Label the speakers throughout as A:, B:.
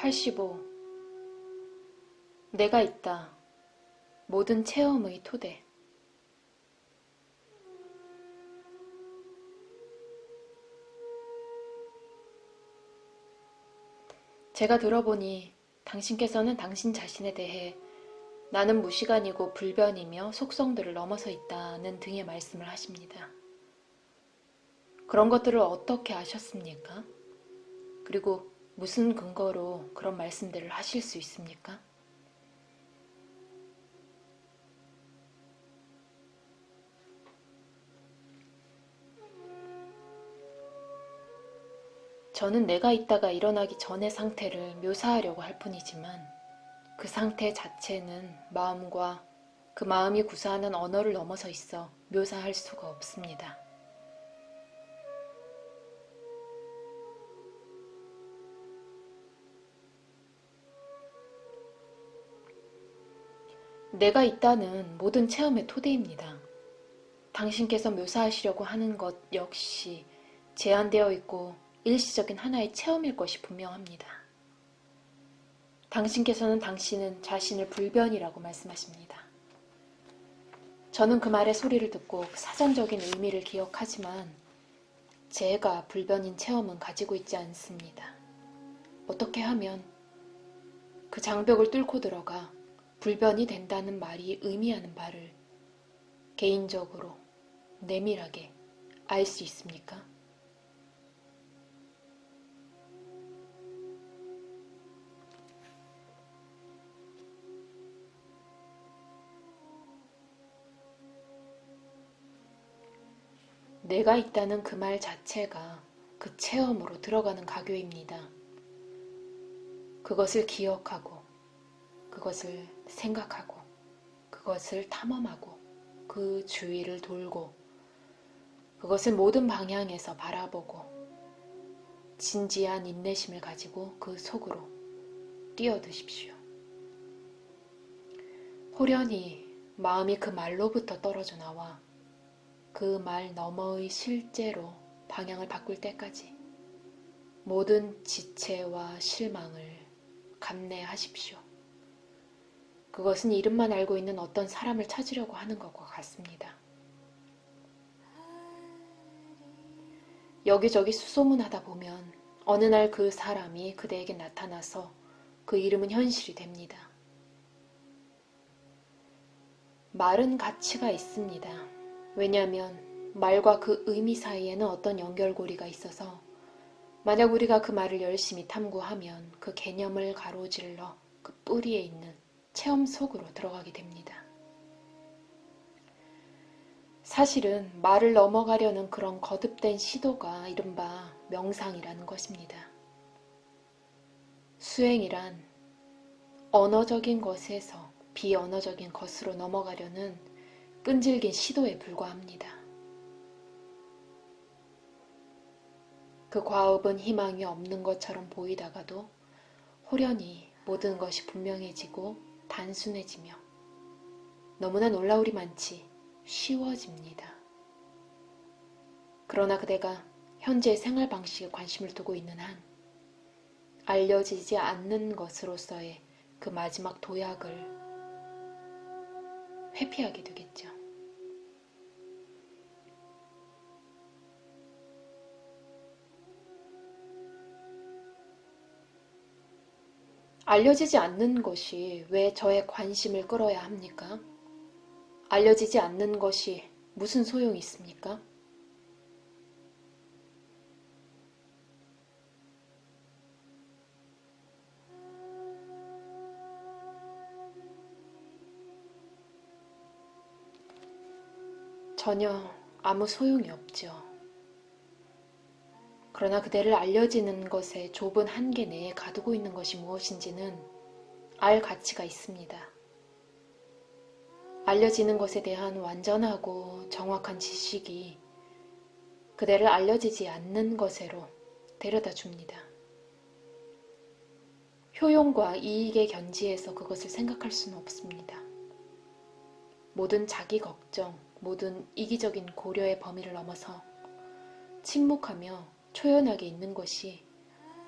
A: 85. 내가 있다. 모든 체험의 토대. 제가 들어보니 당신께서는 당신 자신에 대해 나는 무시간이고 불변이며 속성들을 넘어서 있다는 등의 말씀을 하십니다. 그런 것들을 어떻게 아셨습니까? 그리고 무슨 근거로 그런 말씀들을 하실 수 있습니까? 저는 내가 있다가 일어나기 전의 상태를 묘사하려고 할 뿐이지만 그 상태 자체는 마음과 그 마음이 구사하는 언어를 넘어서 있어 묘사할 수가 없습니다. 내가 있다는 모든 체험의 토대입니다. 당신께서 묘사하시려고 하는 것 역시 제한되어 있고 일시적인 하나의 체험일 것이 분명합니다. 당신께서는 당신은 자신을 불변이라고 말씀하십니다. 저는 그 말의 소리를 듣고 사전적인 의미를 기억하지만 제가 불변인 체험은 가지고 있지 않습니다. 어떻게 하면 그 장벽을 뚫고 들어가 불변이 된다는 말이 의미하는 바를 개인적으로 내밀하게 알 수 있습니까? 내가 있다는 그 말 자체가 그 체험으로 들어가는 가교입니다. 그것을 기억하고, 그것을 생각하고, 그것을 탐험하고, 그 주위를 돌고, 그것을 모든 방향에서 바라보고, 진지한 인내심을 가지고 그 속으로 뛰어드십시오. 호련히 마음이 그 말로부터 떨어져 나와 그 말 너머의 실제로 방향을 바꿀 때까지 모든 지체와 실망을 감내하십시오. 그것은 이름만 알고 있는 어떤 사람을 찾으려고 하는 것과 같습니다. 여기저기 수소문하다 보면 어느 날 그 사람이 그대에게 나타나서 그 이름은 현실이 됩니다. 말은 가치가 있습니다. 왜냐하면 말과 그 의미 사이에는 어떤 연결고리가 있어서 만약 우리가 그 말을 열심히 탐구하면 그 개념을 가로질러 그 뿌리에 있는 체험 속으로 들어가게 됩니다. 사실은 말을 넘어가려는 그런 거듭된 시도가 이른바 명상이라는 것입니다. 수행이란 언어적인 것에서 비언어적인 것으로 넘어가려는 끈질긴 시도에 불과합니다. 그 과업은 희망이 없는 것처럼 보이다가도 호련히 모든 것이 분명해지고 단순해지며 너무나 놀라울이 많지 쉬워집니다. 그러나 그대가 현재의 생활 방식에 관심을 두고 있는 한 알려지지 않는 것으로서의 그 마지막 도약을 회피하게 되겠죠. 알려지지 않는 것이 왜 저의 관심을 끌어야 합니까? 알려지지 않는 것이 무슨 소용이 있습니까? 전혀 아무 소용이 없죠. 그러나 그대를 알려지는 것의 좁은 한계 내에 가두고 있는 것이 무엇인지는 알 가치가 있습니다. 알려지는 것에 대한 완전하고 정확한 지식이 그대를 알려지지 않는 것으로 데려다 줍니다. 효용과 이익의 견지에서 그것을 생각할 수는 없습니다. 모든 자기 걱정, 모든 이기적인 고려의 범위를 넘어서 침묵하며 초연하게 있는 것이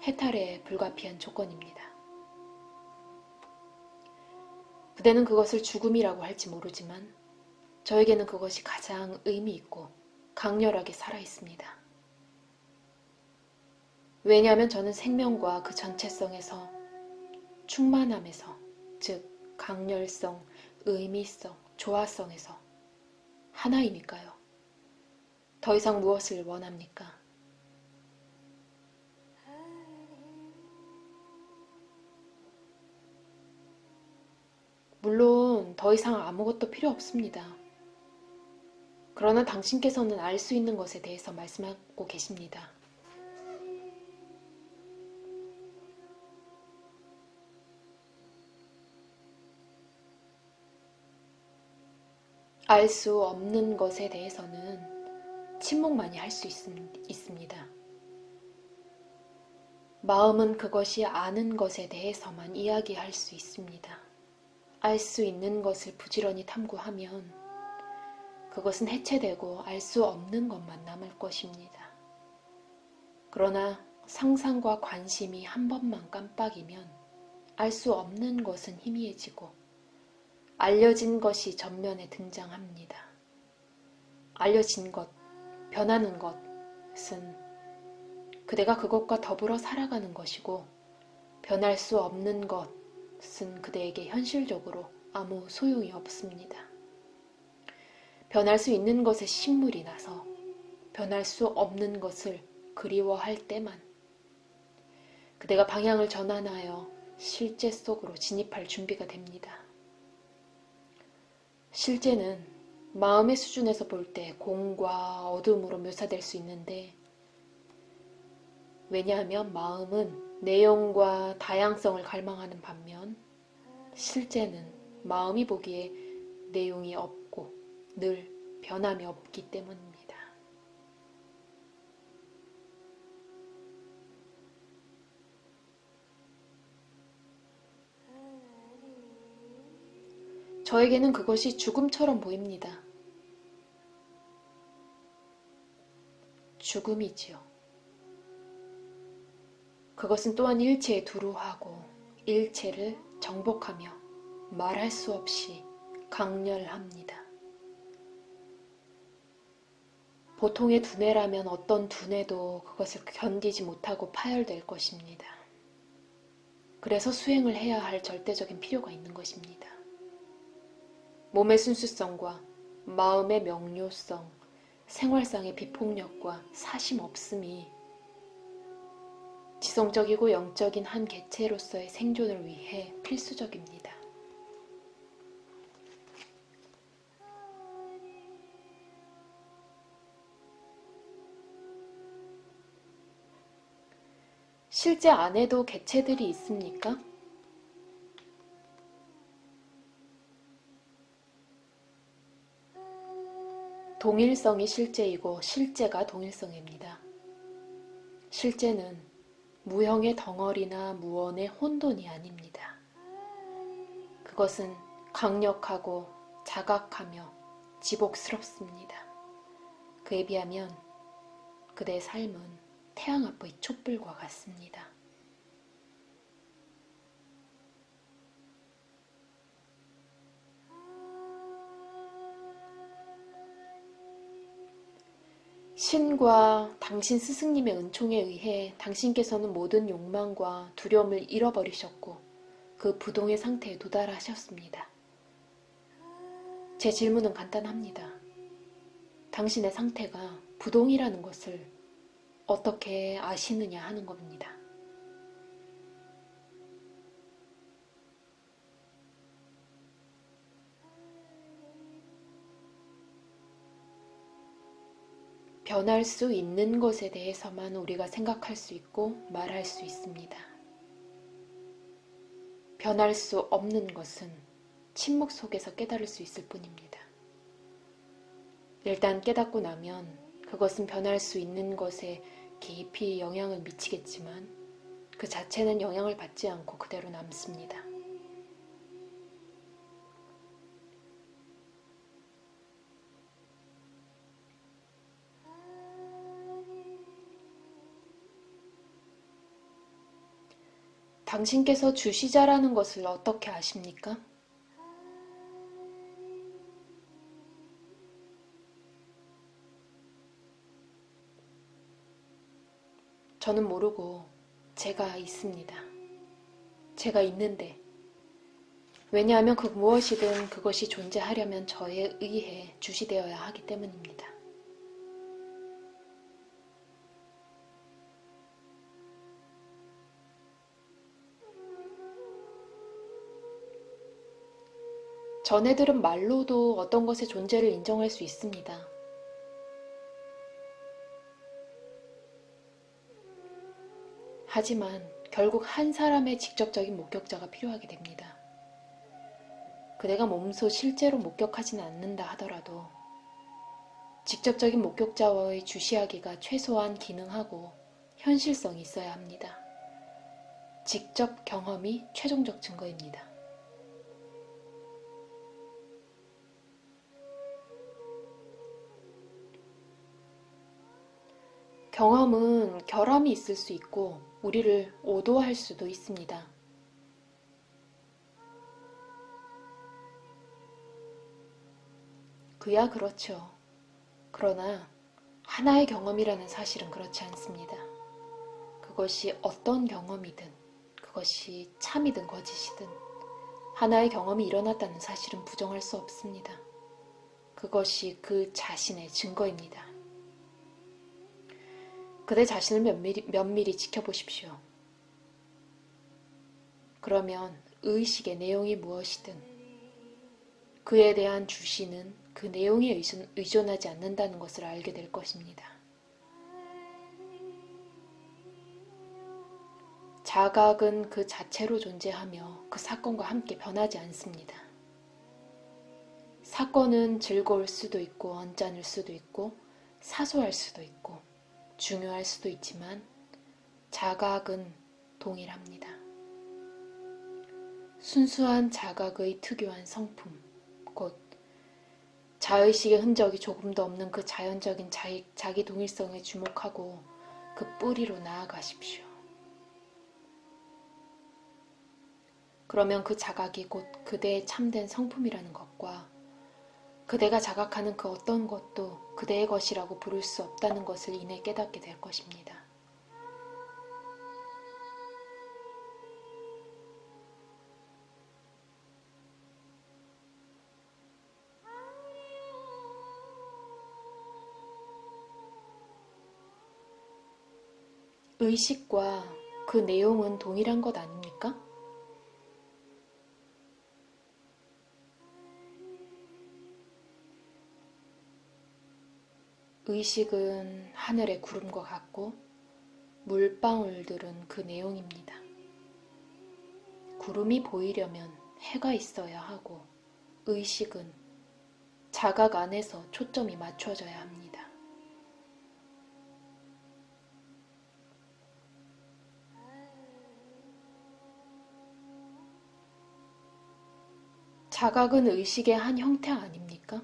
A: 해탈에 불가피한 조건입니다. 그대는 그것을 죽음이라고 할지 모르지만 저에게는 그것이 가장 의미 있고 강렬하게 살아있습니다. 왜냐하면 저는 생명과 그 전체성에서, 충만함에서, 즉 강렬성, 의미성, 조화성에서 하나이니까요. 더 이상 무엇을 원합니까? 물론 더 이상 아무것도 필요 없습니다. 그러나 당신께서는 알 수 있는 것에 대해서 말씀하고 계십니다. 알 수 없는 것에 대해서는 침묵만이 할 수 있습니다. 마음은 그것이 아는 것에 대해서만 이야기할 수 있습니다. 알 수 있는 것을 부지런히 탐구하면 그것은 해체되고 알 수 없는 것만 남을 것입니다. 그러나 상상과 관심이 한 번만 깜빡이면 알 수 없는 것은 희미해지고 알려진 것이 전면에 등장합니다. 알려진 것, 변하는 것은 그대가 그것과 더불어 살아가는 것이고 변할 수 없는 것은 그대에게 현실적으로 아무 소용이 없습니다. 변할 수 있는 것에 신물이 나서 변할 수 없는 것을 그리워할 때만 그대가 방향을 전환하여 실제 속으로 진입할 준비가 됩니다. 실제는 마음의 수준에서 볼 때 공과 어둠으로 묘사될 수 있는데, 왜냐하면 마음은 내용과 다양성을 갈망하는 반면 실제는 마음이 보기에 내용이 없고 늘 변함이 없기 때문입니다. 저에게는 그것이 죽음처럼 보입니다. 죽음이지요. 그것은 또한 일체에 두루하고 일체를 정복하며 말할 수 없이 강렬합니다. 보통의 두뇌라면 어떤 두뇌도 그것을 견디지 못하고 파열될 것입니다. 그래서 수행을 해야 할 절대적인 필요가 있는 것입니다. 몸의 순수성과 마음의 명료성, 생활상의 비폭력과 사심 없음이 지성적이고 영적인 한 개체로서의 생존을 위해 필수적입니다. 실제 안에도 개체들이 있습니까? 동일성이 실제이고 실제가 동일성입니다. 실제는 무형의 덩어리나 무언의 혼돈이 아닙니다. 그것은 강력하고 자각하며 지복스럽습니다. 그에 비하면 그대의 삶은 태양 앞의 촛불과 같습니다. 신과 당신 스승님의 은총에 의해 당신께서는 모든 욕망과 두려움을 잃어버리셨고 그 부동의 상태에 도달하셨습니다. 제 질문은 간단합니다. 당신의 상태가 부동이라는 것을 어떻게 아시느냐 하는 겁니다. 변할 수 있는 것에 대해서만 우리가 생각할 수 있고 말할 수 있습니다. 변할 수 없는 것은 침묵 속에서 깨달을 수 있을 뿐입니다. 일단 깨닫고 나면 그것은 변할 수 있는 것에 깊이 영향을 미치겠지만 그 자체는 영향을 받지 않고 그대로 남습니다. 당신께서 주시자라는 것을 어떻게 아십니까? 저는 모르고 제가 있습니다. 제가 있는데. 왜냐하면 그 무엇이든 그것이 존재하려면 저에 의해 주시되어야 하기 때문입니다. 전애들은 말로도 어떤 것의 존재를 인정할 수 있습니다. 하지만 결국 한 사람의 직접적인 목격자가 필요하게 됩니다. 그대가 몸소 실제로 목격하지는 않는다 하더라도 직접적인 목격자와의 주시하기가 최소한 기능하고 현실성이 있어야 합니다. 직접 경험이 최종적 증거입니다. 경험은 결함이 있을 수 있고 우리를 오도할 수도 있습니다. 그야 그렇죠. 그러나 하나의 경험이라는 사실은 그렇지 않습니다. 그것이 어떤 경험이든 그것이 참이든 거짓이든 하나의 경험이 일어났다는 사실은 부정할 수 없습니다. 그것이 그 자신의 증거입니다. 그대 자신을 면밀히 지켜보십시오. 그러면 의식의 내용이 무엇이든 그에 대한 주시는 그 내용에 의존하지 않는다는 것을 알게 될 것입니다. 자각은 그 자체로 존재하며 그 사건과 함께 변하지 않습니다. 사건은 즐거울 수도 있고 언짢을 수도 있고 사소할 수도 있고 중요할 수도 있지만 자각은 동일합니다. 순수한 자각의 특유한 성품, 곧 자의식의 흔적이 조금도 없는 그 자연적인 자기 동일성에 주목하고 그 뿌리로 나아가십시오. 그러면 그 자각이 곧 그대의 참된 성품이라는 것과 그대가 자각하는 그 어떤 것도 그대의 것이라고 부를 수 없다는 것을 이내 깨닫게 될 것입니다. 의식과 그 내용은 동일한 것 아닙니까? 의식은 하늘의 구름과 같고 물방울들은 그 내용입니다. 구름이 보이려면 해가 있어야 하고 의식은 자각 안에서 초점이 맞춰져야 합니다. 자각은 의식의 한 형태 아닙니까?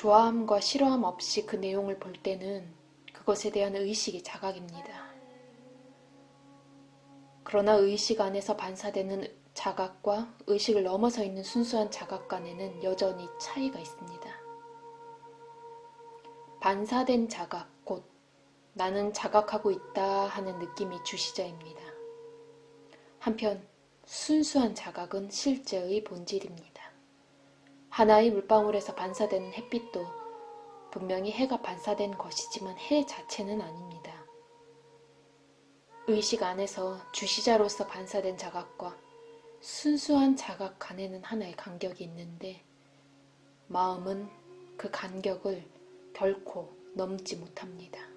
A: 좋아함과 싫어함 없이 그 내용을 볼 때는 그것에 대한 의식이 자각입니다. 그러나 의식 안에서 반사되는 자각과 의식을 넘어서 있는 순수한 자각 간에는 여전히 차이가 있습니다. 반사된 자각, 곧 나는 자각하고 있다 하는 느낌이 주시자입니다. 한편 순수한 자각은 실제의 본질입니다. 하나의 물방울에서 반사되는 햇빛도 분명히 해가 반사된 것이지만 해 자체는 아닙니다. 의식 안에서 주시자로서 반사된 자각과 순수한 자각 간에는 하나의 간격이 있는데 마음은 그 간격을 결코 넘지 못합니다.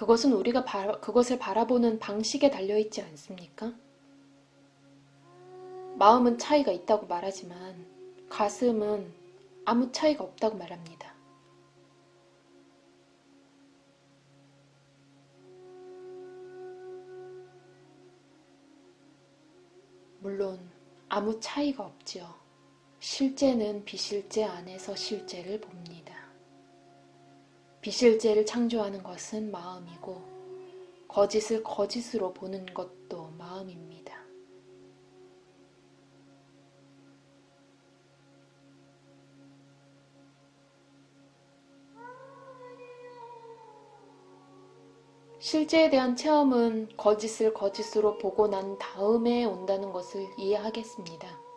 A: 그것은 우리가 그것을 바라보는 방식에 달려있지 않습니까? 마음은 차이가 있다고 말하지만 가슴은 아무 차이가 없다고 말합니다. 물론 아무 차이가 없지요. 실제는 비실제 안에서 실제를 봅니다. 비실제를 창조하는 것은 마음이고 거짓을 거짓으로 보는 것도 마음입니다. 실제에 대한 체험은 거짓을 거짓으로 보고 난 다음에 온다는 것을 이해하겠습니다.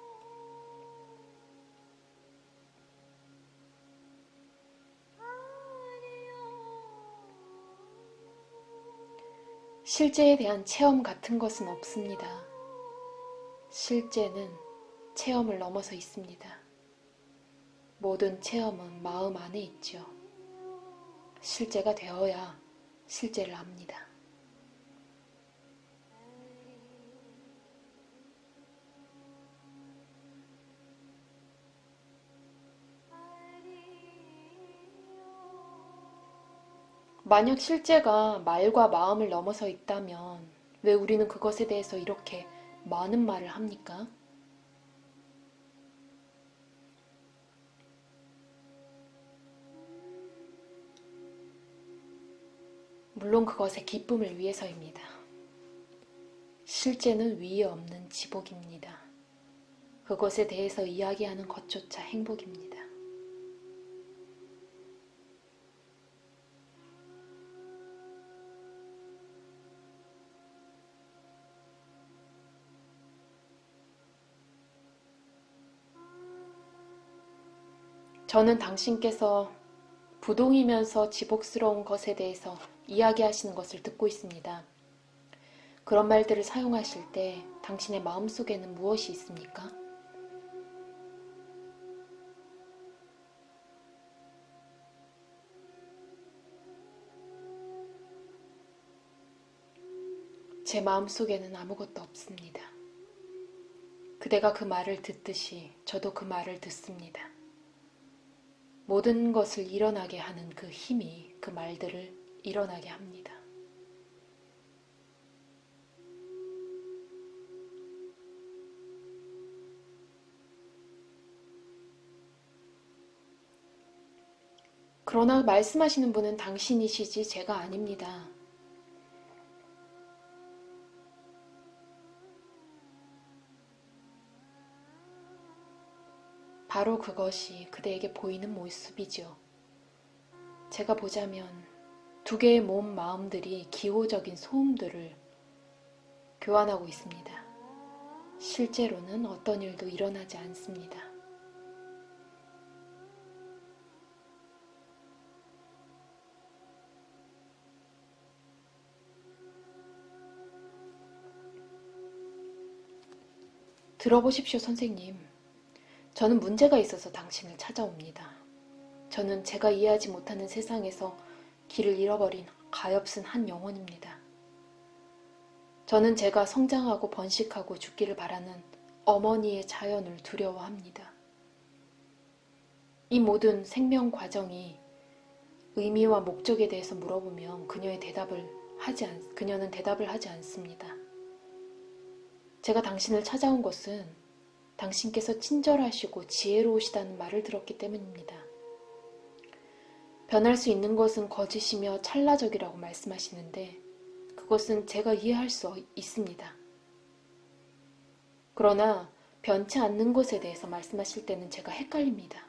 A: 실제에 대한 체험 같은 것은 없습니다. 실제는 체험을 넘어서 있습니다. 모든 체험은 마음 안에 있죠. 실제가 되어야 실제를 압니다. 만약 실제가 말과 마음을 넘어서 있다면 왜 우리는 그것에 대해서 이렇게 많은 말을 합니까? 물론 그것의 기쁨을 위해서입니다. 실제는 위에 없는 지복입니다. 그것에 대해서 이야기하는 것조차 행복입니다. 저는 당신께서 부동이면서 지복스러운 것에 대해서 이야기하시는 것을 듣고 있습니다. 그런 말들을 사용하실 때 당신의 마음속에는 무엇이 있습니까? 제 마음속에는 아무것도 없습니다. 그대가 그 말을 듣듯이 저도 그 말을 듣습니다. 모든 것을 일어나게 하는 그 힘이 그 말들을 일어나게 합니다. 그러나 말씀하시는 분은 당신이시지 제가 아닙니다. 바로 그것이 그대에게 보이는 모습이죠. 제가 보자면 두 개의 몸 마음들이 기호적인 소음들을 교환하고 있습니다. 실제로는 어떤 일도 일어나지 않습니다. 들어보십시오, 선생님. 저는 문제가 있어서 당신을 찾아옵니다. 저는 제가 이해하지 못하는 세상에서 길을 잃어버린 가엾은 한 영혼입니다. 저는 제가 성장하고 번식하고 죽기를 바라는 어머니의 자연을 두려워합니다. 이 모든 생명 과정이 의미와 목적에 대해서 물어보면 그녀는 대답을 하지 않습니다. 제가 당신을 찾아온 것은 당신께서 친절하시고 지혜로우시다는 말을 들었기 때문입니다. 변할 수 있는 것은 거짓이며 찰나적이라고 말씀하시는데 그것은 제가 이해할 수 있습니다. 그러나 변치 않는 것에 대해서 말씀하실 때는 제가 헷갈립니다.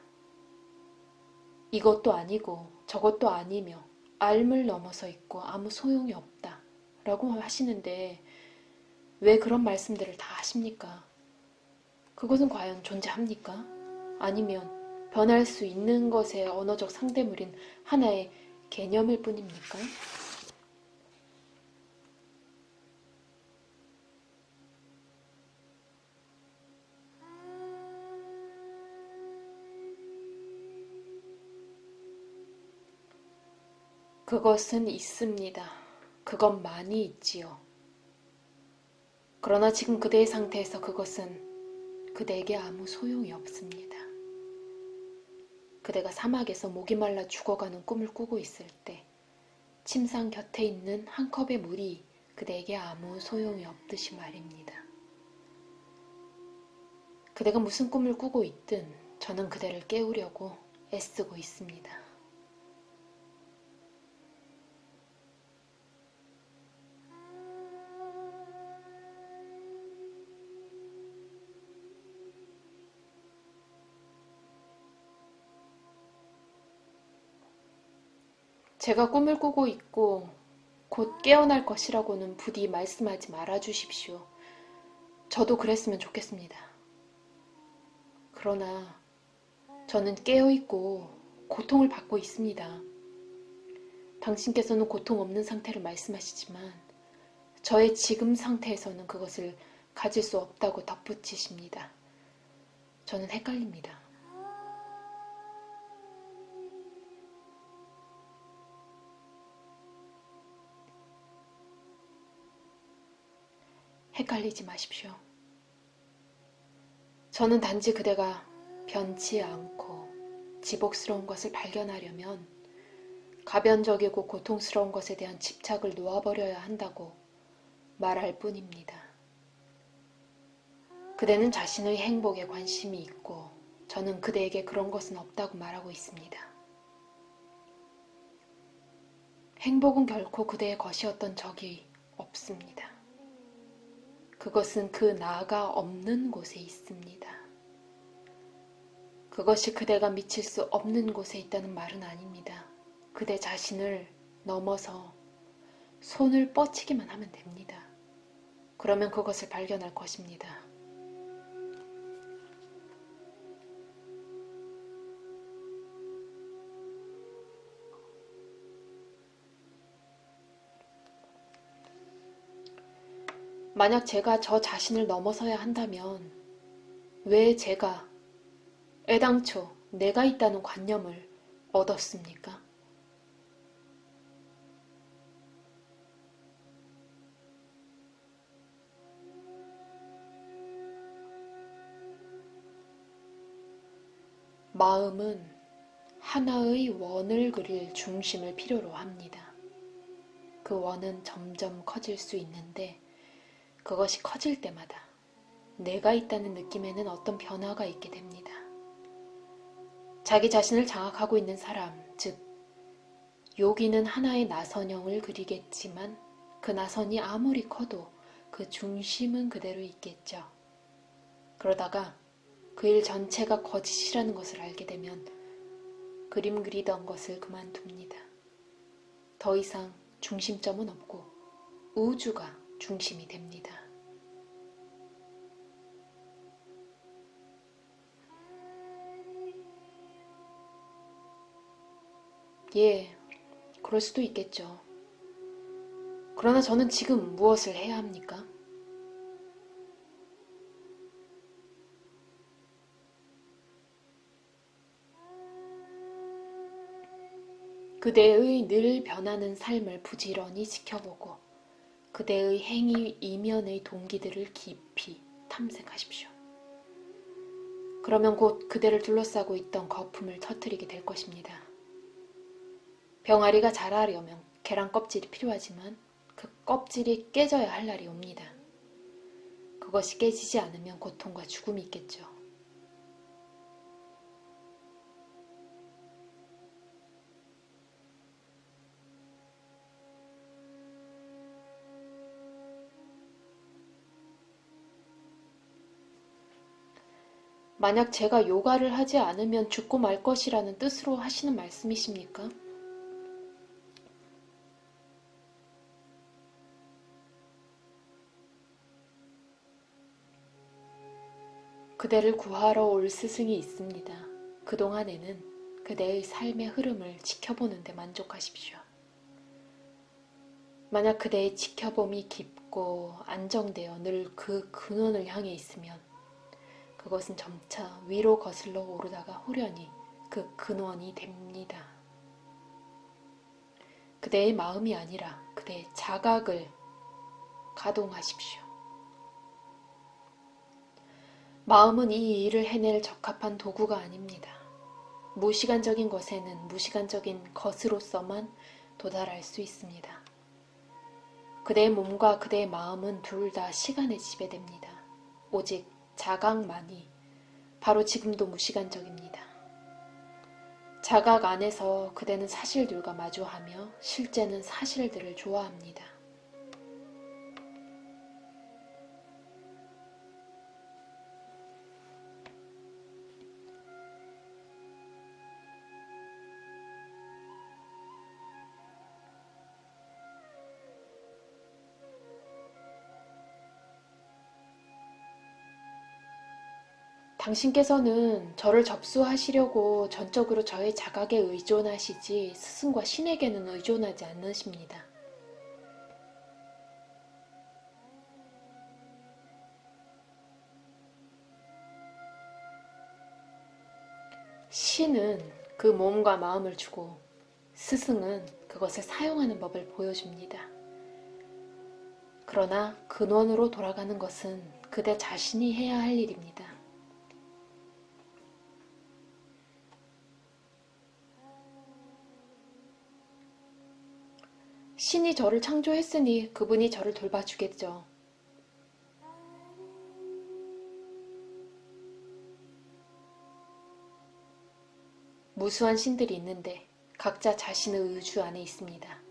A: 이것도 아니고 저것도 아니며 앓을 넘어서 있고 아무 소용이 없다 라고 하시는데 왜 그런 말씀들을 다 하십니까? 그것은 과연 존재합니까? 아니면 변할 수 있는 것의 언어적 상대물인 하나의 개념일 뿐입니까? 그것은 있습니다. 그것만이 있지요. 그러나 지금 그대의 상태에서 그것은 그대에게 아무 소용이 없습니다. 그대가 사막에서 목이 말라 죽어가는 꿈을 꾸고 있을 때 침상 곁에 있는 한 컵의 물이 그대에게 아무 소용이 없듯이 말입니다. 그대가 무슨 꿈을 꾸고 있든 저는 그대를 깨우려고 애쓰고 있습니다. 제가 꿈을 꾸고 있고 곧 깨어날 것이라고는 부디 말씀하지 말아 주십시오. 저도 그랬으면 좋겠습니다. 그러나 저는 깨어있고 고통을 받고 있습니다. 당신께서는 고통 없는 상태를 말씀하시지만 저의 지금 상태에서는 그것을 가질 수 없다고 덧붙이십니다. 저는 헷갈립니다. 헷갈리지 마십시오. 저는 단지 그대가 변치 않고 지복스러운 것을 발견하려면 가변적이고 고통스러운 것에 대한 집착을 놓아버려야 한다고 말할 뿐입니다. 그대는 자신의 행복에 관심이 있고 저는 그대에게 그런 것은 없다고 말하고 있습니다. 행복은 결코 그대의 것이었던 적이 없습니다. 그것은 그 나가 없는 곳에 있습니다. 그것이 그대가 미칠 수 없는 곳에 있다는 말은 아닙니다. 그대 자신을 넘어서 손을 뻗치기만 하면 됩니다. 그러면 그것을 발견할 것입니다. 만약 제가 저 자신을 넘어서야 한다면 왜 제가 애당초 내가 있다는 관념을 얻었습니까? 마음은 하나의 원을 그릴 중심을 필요로 합니다. 그 원은 점점 커질 수 있는데 그것이 커질 때마다 내가 있다는 느낌에는 어떤 변화가 있게 됩니다. 자기 자신을 장악하고 있는 사람, 즉 요기는 하나의 나선형을 그리겠지만 그 나선이 아무리 커도 그 중심은 그대로 있겠죠. 그러다가 그 일 전체가 거짓이라는 것을 알게 되면 그림 그리던 것을 그만둡니다. 더 이상 중심점은 없고 우주가 중심이 됩니다. 예, 그럴 수도 있겠죠. 그러나 저는 지금 무엇을 해야 합니까? 그대의 늘 변하는 삶을 부지런히 지켜보고 그대의 행위 이면의 동기들을 깊이 탐색하십시오. 그러면 곧 그대를 둘러싸고 있던 거품을 터뜨리게 될 것입니다. 병아리가 자라려면 계란 껍질이 필요하지만 그 껍질이 깨져야 할 날이 옵니다. 그것이 깨지지 않으면 고통과 죽음이 있겠죠. 만약 제가 요가를 하지 않으면 죽고 말 것이라는 뜻으로 하시는 말씀이십니까? 그대를 구하러 올 스승이 있습니다. 그동안에는 그대의 삶의 흐름을 지켜보는 데 만족하십시오. 만약 그대의 지켜봄이 깊고 안정되어 늘 그 근원을 향해 있으면 그것은 점차 위로 거슬러 오르다가 후련히 그 근원이 됩니다. 그대의 마음이 아니라 그대의 자각을 가동하십시오. 마음은 이 일을 해낼 적합한 도구가 아닙니다. 무시간적인 것에는 무시간적인 것으로서만 도달할 수 있습니다. 그대의 몸과 그대의 마음은 둘 다 시간에 지배됩니다. 오직 자각만이 바로 지금도 무시간적입니다. 자각 안에서 그대는 사실들과 마주하며 실제는 사실들을 좋아합니다. 당신께서는 저를 접수하시려고 전적으로 저의 자각에 의존하시지 스승과 신에게는 의존하지 않으십니다. 신은 그 몸과 마음을 주고 스승은 그것을 사용하는 법을 보여줍니다. 그러나 근원으로 돌아가는 것은 그대 자신이 해야 할 일입니다. 신이 저를 창조했으니 그분이 저를 돌봐주겠죠. 무수한 신들이 있는데 각자 자신의 의주 안에 있습니다.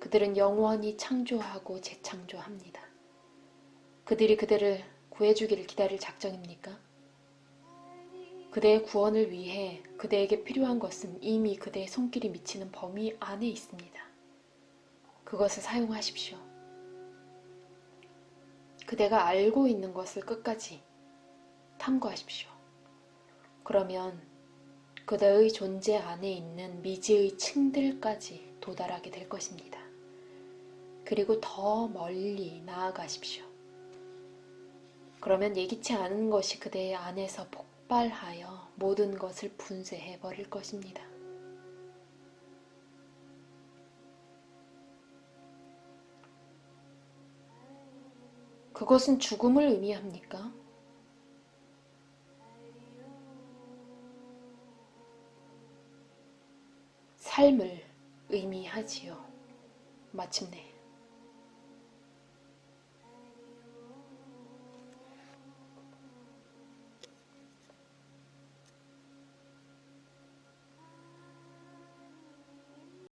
A: 그들은 영원히 창조하고 재창조합니다. 그들이 그대를 구해주기를 기다릴 작정입니까? 그대의 구원을 위해 그대에게 필요한 것은 이미 그대의 손길이 미치는 범위 안에 있습니다. 그것을 사용하십시오. 그대가 알고 있는 것을 끝까지 탐구하십시오. 그러면 그대의 존재 안에 있는 미지의 층들까지 도달하게 될 것입니다. 그리고 더 멀리 나아가십시오. 그러면 예기치 않은 것이 그대의 안에서 폭발하여 모든 것을 분쇄해 버릴 것입니다. 그것은 죽음을 의미합니까? 삶을 의미하지요. 마침내